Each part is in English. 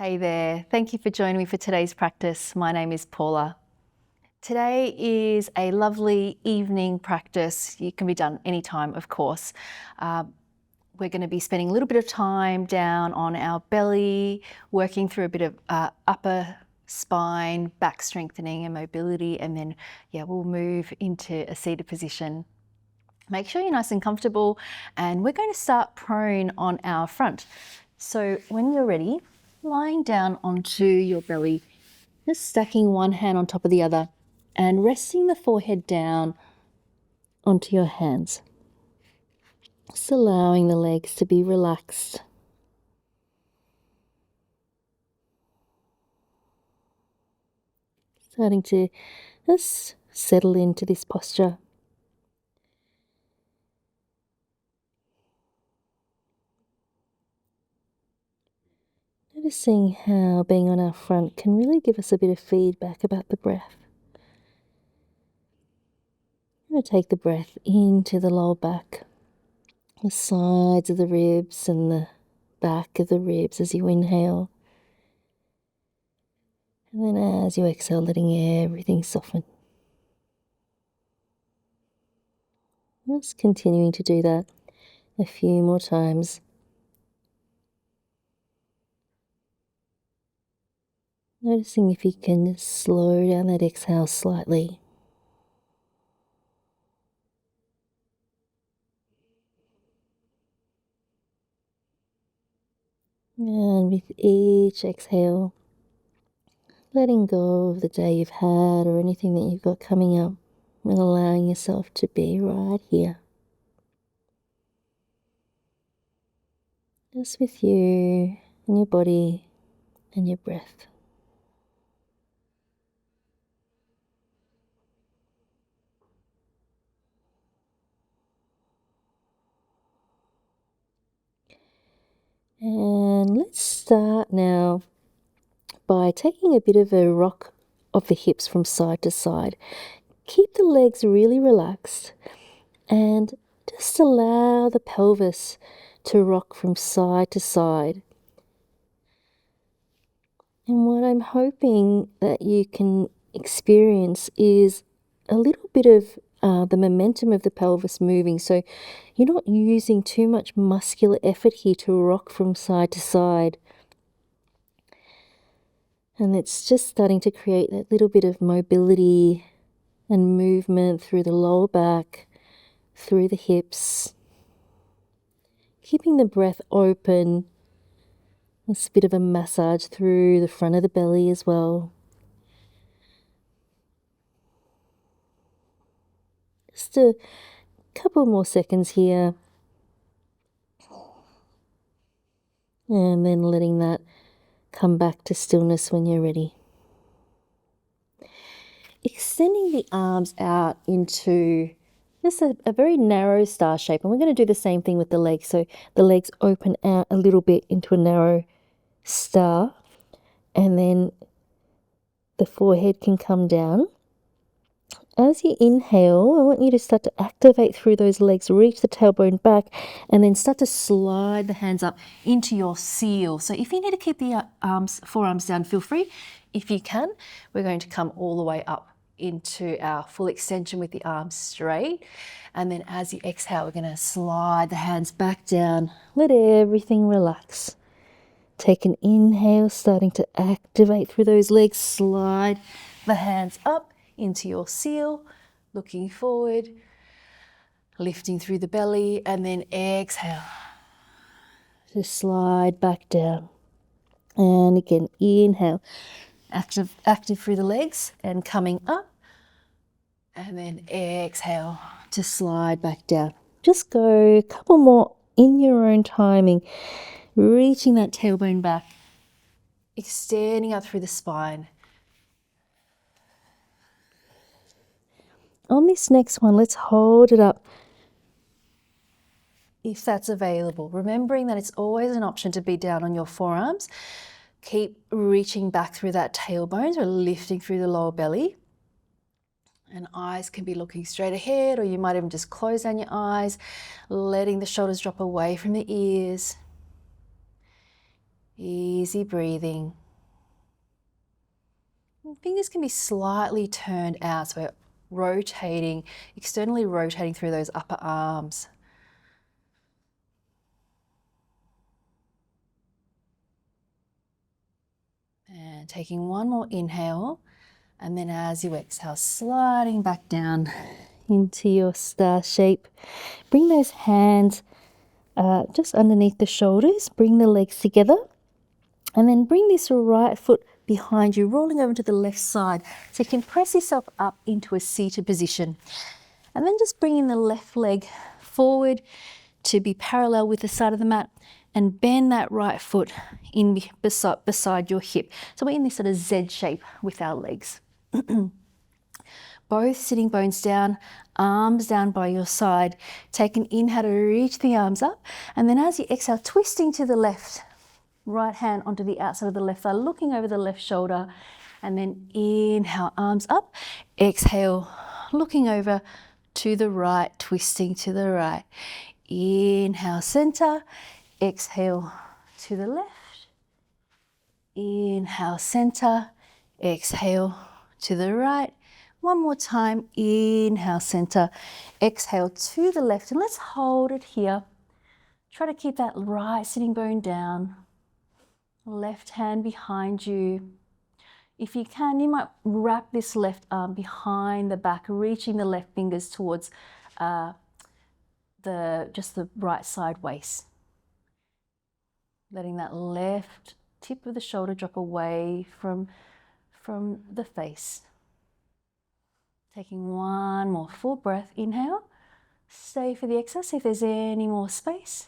Hey there, thank you for joining me for today's practice. My name is Paula. Today is a lovely evening practice. You can be done anytime, of course. We're going to be spending a little bit of time down on our belly, working through a bit of upper spine, back strengthening and mobility, and then we'll move into a seated position. Make sure you're nice and comfortable, and we're going to start prone on our front. So when you're ready, lying down onto your belly, just stacking one hand on top of the other and resting the forehead down onto your hands. Just allowing the legs to be relaxed. Starting to just settle into this posture. Noticing how being on our front can really give us a bit of feedback about the breath. I'm going to take the breath into the lower back, the sides of the ribs and the back of the ribs as you inhale. And then as you exhale, letting everything soften. Just continuing to do that a few more times. Noticing if you can slow down that exhale slightly. And with each exhale, letting go of the day you've had or anything that you've got coming up, and allowing yourself to be right here. Just with you and your body and your breath. And let's start now by taking a bit of a rock of the hips from side to side. Keep the legs really relaxed and just allow the pelvis to rock from side to side. And what I'm hoping that you can experience is a little bit of the momentum of the pelvis moving. So you're not using too much muscular effort here to rock from side to side. And it's just starting to create that little bit of mobility and movement through the lower back, through the hips. Keeping the breath open. It's a bit of a massage through the front of the belly as well. Just a couple more seconds here. And then letting that come back to stillness when you're ready. Extending the arms out into just a very narrow star shape. And we're going to do the same thing with the legs. So the legs open out a little bit into a narrow star. And then the forehead can come down. As you inhale, I want you to start to activate through those legs, reach the tailbone back, and then start to slide the hands up into your seal. So if you need to keep the forearms down, feel free. If you can, we're going to come all the way up into our full extension with the arms straight. And then as you exhale, we're going to slide the hands back down. Let everything relax. Take an inhale, starting to activate through those legs. Slide the hands up into your seal, looking forward, lifting through the belly, and then exhale. Just slide back down. And again, inhale, active through the legs and coming up. And then exhale to slide back down. Just go a couple more in your own timing, reaching that tailbone back, extending up through the spine. On this next one, let's hold it up if that's available. Remembering that it's always an option to be down on your forearms. Keep reaching back through that tailbone, so lifting through the lower belly. And eyes can be looking straight ahead, or you might even just close down your eyes, letting the shoulders drop away from the ears. Easy breathing. Fingers can be slightly turned out, so we're rotating, externally rotating through those upper arms. And taking one more inhale, and then as you exhale, sliding back down into your star shape. Bring those hands just underneath the shoulders, bring the legs together, and then bring this right foot behind you, rolling over to the left side. So you can press yourself up into a seated position. And then just bringing the left leg forward to be parallel with the side of the mat, and bend that right foot in beside your hip. So we're in this sort of Z shape with our legs. Both sitting bones down, arms down by your side. Take an inhale to reach the arms up, and then as you exhale, twisting to the left, right hand onto the outside of the left thigh, looking over the left shoulder, and then inhale, arms up. Exhale, looking over to the right, twisting to the right. Inhale, center. Exhale to the left. Inhale, center. Exhale to the right. One more time. Inhale, center. Exhale to the left. And let's hold it here. Try to keep that right sitting bone down. Left hand behind you. If you can, you might wrap this left arm behind the back, reaching the left fingers towards just the right side waist. Letting that left tip of the shoulder drop away from the face. Taking one more full breath. Inhale. Stay for the exhale. See if there's any more space.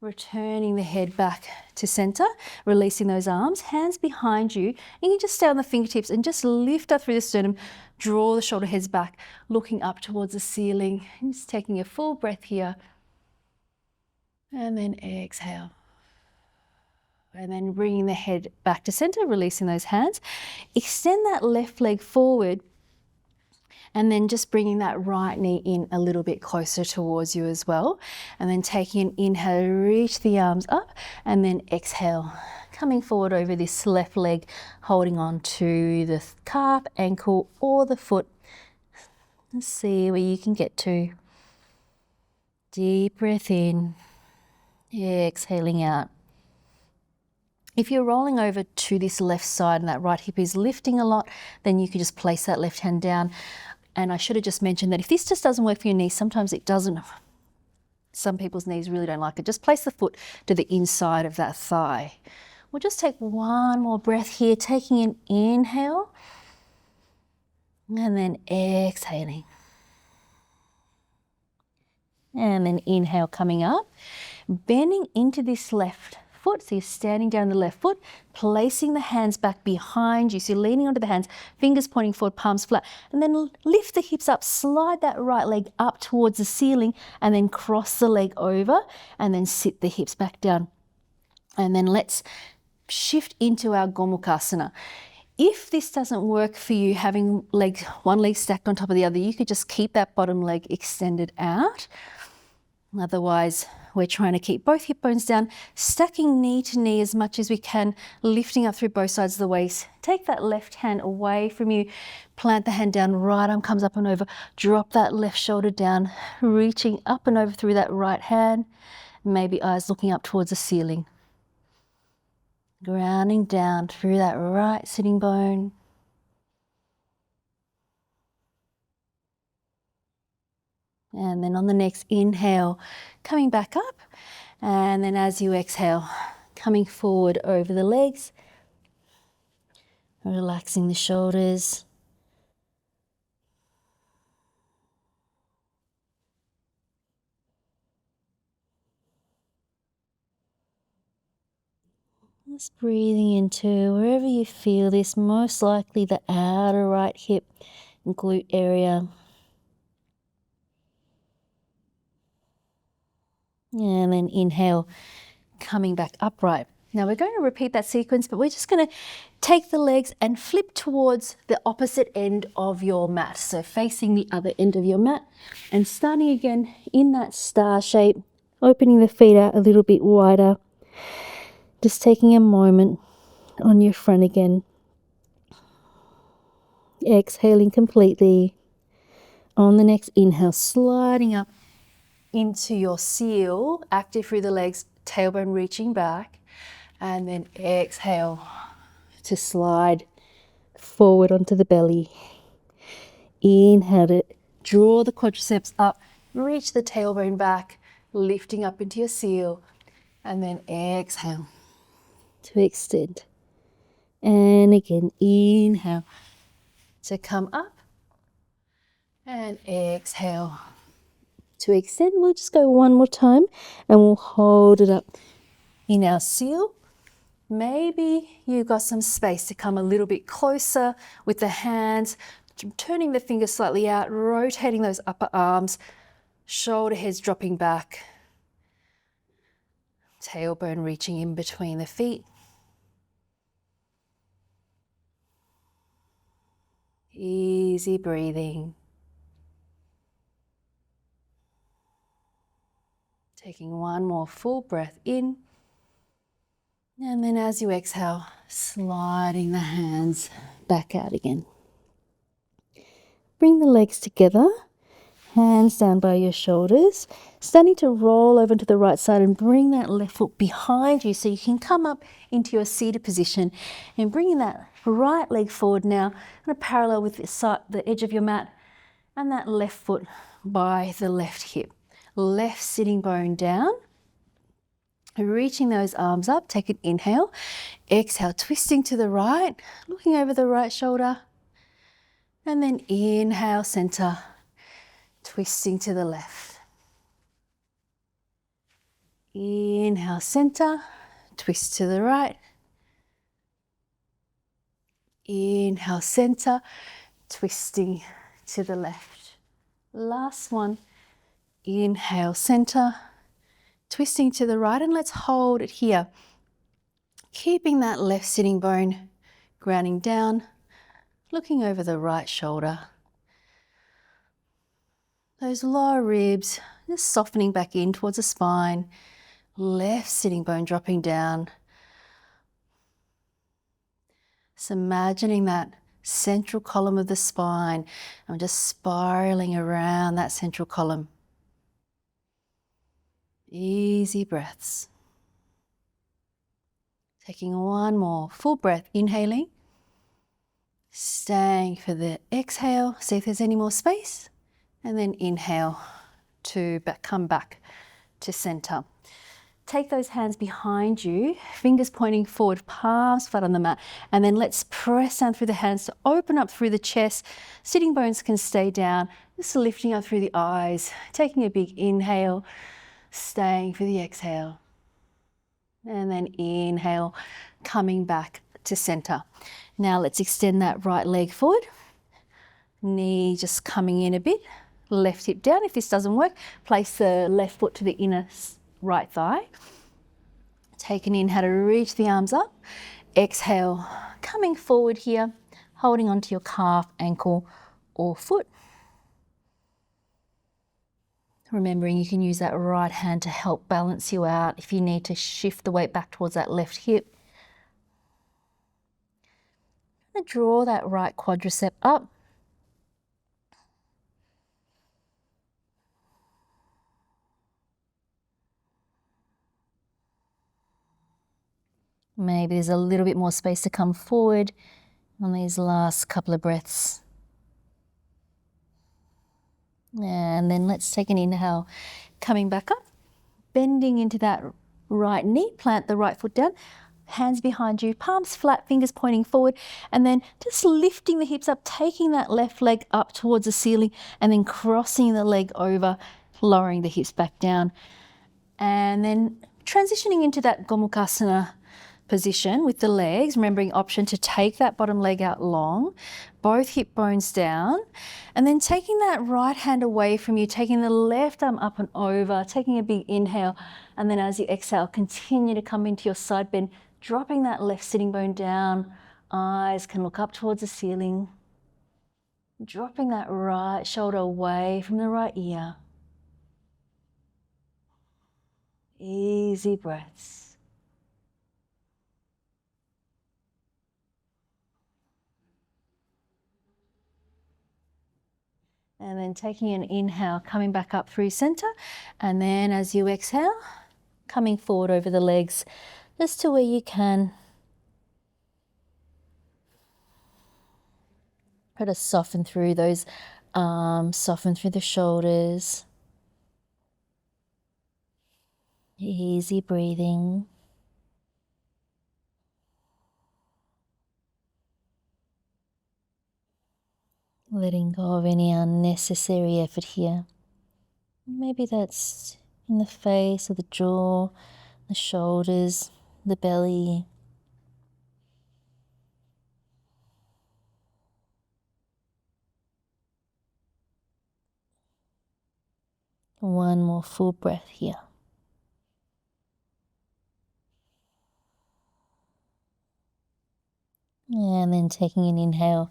Returning the head back to center, releasing those arms, hands behind you. You can just stay on the fingertips and just lift up through the sternum, draw the shoulder heads back, looking up towards the ceiling. And just taking a full breath here. And then exhale. And then bringing the head back to center, releasing those hands. Extend that left leg forward, and then just bringing that right knee in a little bit closer towards you as well. And then taking an inhale, reach the arms up, and then exhale, coming forward over this left leg, holding on to the calf, ankle, or the foot. Let's see where you can get to. Deep breath in, exhaling out. If you're rolling over to this left side and that right hip is lifting a lot, then you can just place that left hand down. And I should have just mentioned that if this just doesn't work for your knees, sometimes it doesn't. Some people's knees really don't like it. Just place the foot to the inside of that thigh. We'll just take one more breath here, taking an inhale and then exhaling. And then inhale, coming up, bending into this left foot. So you're standing down the left foot, placing the hands back behind you. So you're leaning onto the hands, fingers pointing forward, palms flat, and then lift the hips up, slide that right leg up towards the ceiling, and then cross the leg over, and then sit the hips back down. And then let's shift into our Gomukhasana. If this doesn't work for you, having one leg stacked on top of the other, you could just keep that bottom leg extended out. Otherwise, we're trying to keep both hip bones down, stacking knee to knee as much as we can, lifting up through both sides of the waist. Take that left hand away from you, plant the hand down, right arm comes up and over, drop that left shoulder down, reaching up and over through that right hand, maybe eyes looking up towards the ceiling. Grounding down through that right sitting bone. And then on the next inhale, coming back up. And then as you exhale, coming forward over the legs. Relaxing the shoulders. Just breathing into wherever you feel this, most likely the outer right hip and glute area. And then inhale, coming back upright. Now we're going to repeat that sequence, but we're just going to take the legs and flip towards the opposite end of your mat. So facing the other end of your mat and starting again in that star shape, opening the feet out a little bit wider. Just taking a moment on your front again. exhaling completely. On the next inhale, sliding up into your seal, active through the legs, tailbone reaching back, and then exhale to slide forward onto the belly. Inhale to draw the quadriceps up, reach the tailbone back, lifting up into your seal, and then exhale to extend. And again, inhale to come up, and exhale to extend. We'll just go one more time and we'll hold it up in our seal. Maybe you've got some space to come a little bit closer with the hands, turning the fingers slightly out, rotating those upper arms, shoulder heads dropping back, tailbone reaching in between the feet. Easy breathing. Taking one more full breath in. And then as you exhale, sliding the hands back out again. Bring the legs together, hands down by your shoulders, starting to roll over to the right side and bring that left foot behind you so you can come up into your seated position and bringing that right leg forward now, kind of parallel with the edge of your mat, and that left foot by the left hip. Left sitting bone down. Reaching those arms up, take an inhale. Exhale, twisting to the right, looking over the right shoulder. And then inhale, center, twisting to the left. Inhale, center, twist to the right. Inhale, center, twisting to the left. Last one. Inhale, center, twisting to the right, and let's hold it here. Keeping that left sitting bone grounding down, looking over the right shoulder. Those lower ribs just softening back in towards the spine. Left sitting bone dropping down. So imagining that central column of the spine. I'm just spiraling around that central column. Easy breaths. Taking one more full breath, inhaling. Staying for the exhale, see if there's any more space. And then inhale to come back to center. Take those hands behind you, fingers pointing forward, palms flat on the mat. And then let's press down through the hands to open up through the chest. Sitting bones can stay down, just lifting up through the eyes. Taking a big inhale, staying for the exhale. And then inhale, coming back to center. Now let's extend that right leg forward. Knee just coming in a bit. Left hip down. If this doesn't work, place the left foot to the inner right thigh. Take an inhale to reach the arms up. Exhale, coming forward here, holding onto your calf, ankle, or foot. Remembering you can use that right hand to help balance you out if you need to shift the weight back towards that left hip. Draw that right quadricep up. Maybe there's a little bit more space to come forward on these last couple of breaths. And then let's take an inhale, coming back up, bending into that right knee, plant the right foot down, hands behind you, palms flat, fingers pointing forward, and then just lifting the hips up, taking that left leg up towards the ceiling, and then crossing the leg over, lowering the hips back down. And then transitioning into that Gomukhasana position with the legs, remembering option to take that bottom leg out long, both hip bones down, and then taking that right hand away from you, taking the left arm up and over, taking a big inhale, and then as you exhale, continue to come into your side bend, dropping that left sitting bone down, eyes can look up towards the ceiling, dropping that right shoulder away from the right ear. Easy breaths. And then taking an inhale, coming back up through center. And then as you exhale, coming forward over the legs just to where you can. Try to soften through those arms, soften through the shoulders. Easy breathing. Letting go of any unnecessary effort here. Maybe that's in the face or the jaw, the shoulders, the belly. One more full breath here. And then taking an inhale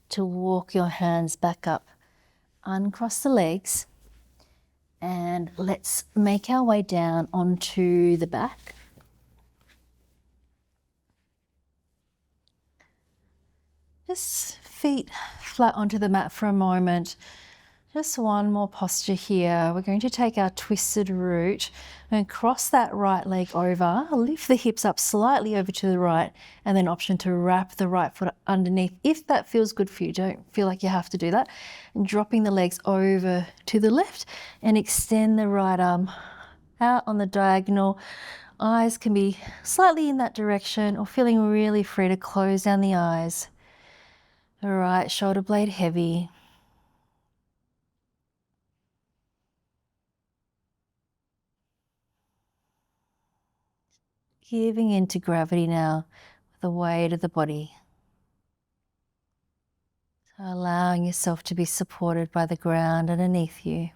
to walk your hands back up. Uncross the legs. And let's make our way down onto the back. Just feet flat onto the mat for a moment. Just one more posture here. We're going to take our twisted root and cross that right leg over, lift the hips up slightly over to the right, and then option to wrap the right foot underneath if that feels good for you. Don't feel like you have to do that. And dropping the legs over to the left and extend the right arm out on the diagonal. Eyes can be slightly in that direction or feeling really free to close down the eyes. All right, shoulder blade heavy. Giving into gravity now with the weight of the body. So allowing yourself to be supported by the ground underneath you.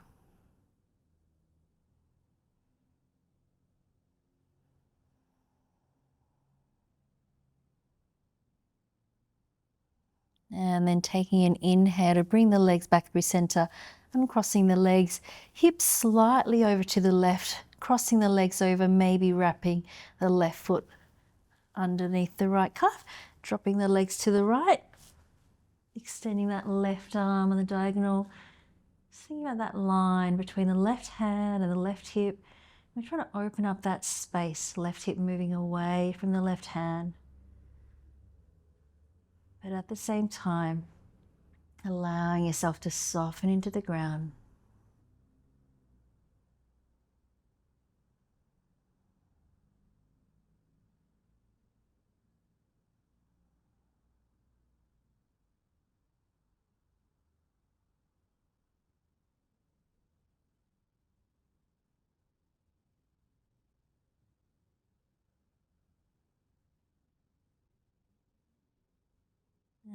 And then taking an inhale to bring the legs back through center, uncrossing the legs, hips slightly over to the left, crossing the legs over, maybe wrapping the left foot underneath the right calf, dropping the legs to the right, extending that left arm on the diagonal. Think about that line between the left hand and the left hip. We're trying to open up that space, left hip moving away from the left hand. But at the same time, allowing yourself to soften into the ground.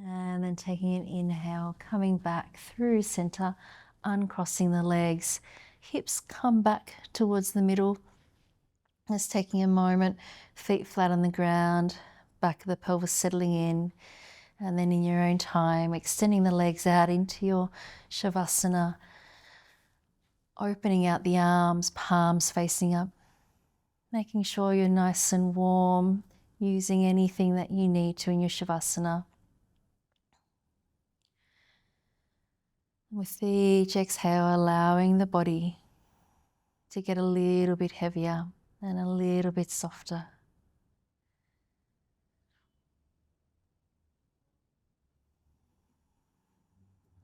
And then taking an inhale, coming back through center, uncrossing the legs. Hips come back towards the middle. Just taking a moment, feet flat on the ground, back of the pelvis settling in. And then in your own time, extending the legs out into your Shavasana, opening out the arms, palms facing up, making sure you're nice and warm, using anything that you need to in your Shavasana. With each exhale, allowing the body to get a little bit heavier and a little bit softer.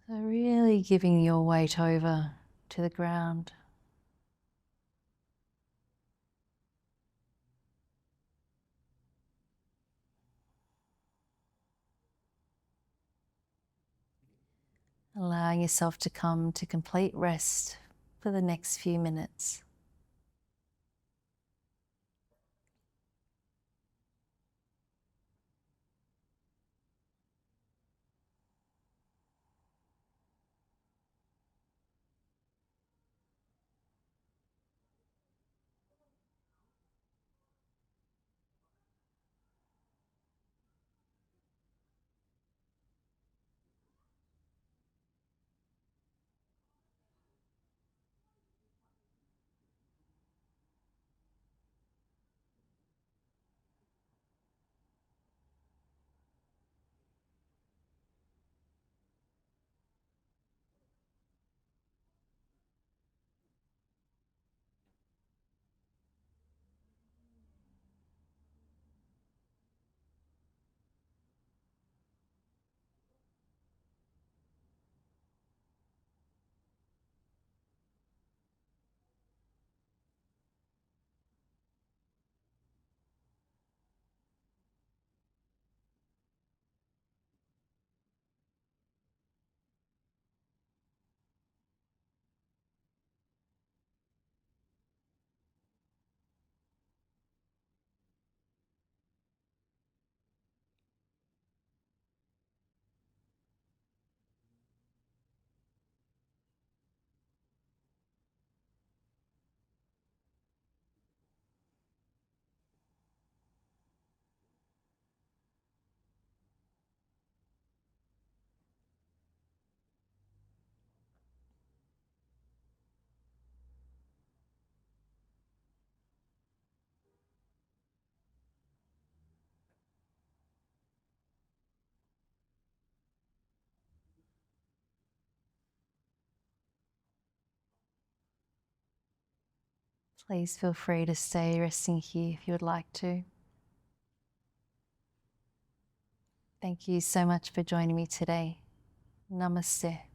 So really giving your weight over to the ground. Allowing yourself to come to complete rest for the next few minutes. Please feel free to stay resting here if you would like to. Thank you so much for joining me today. Namaste.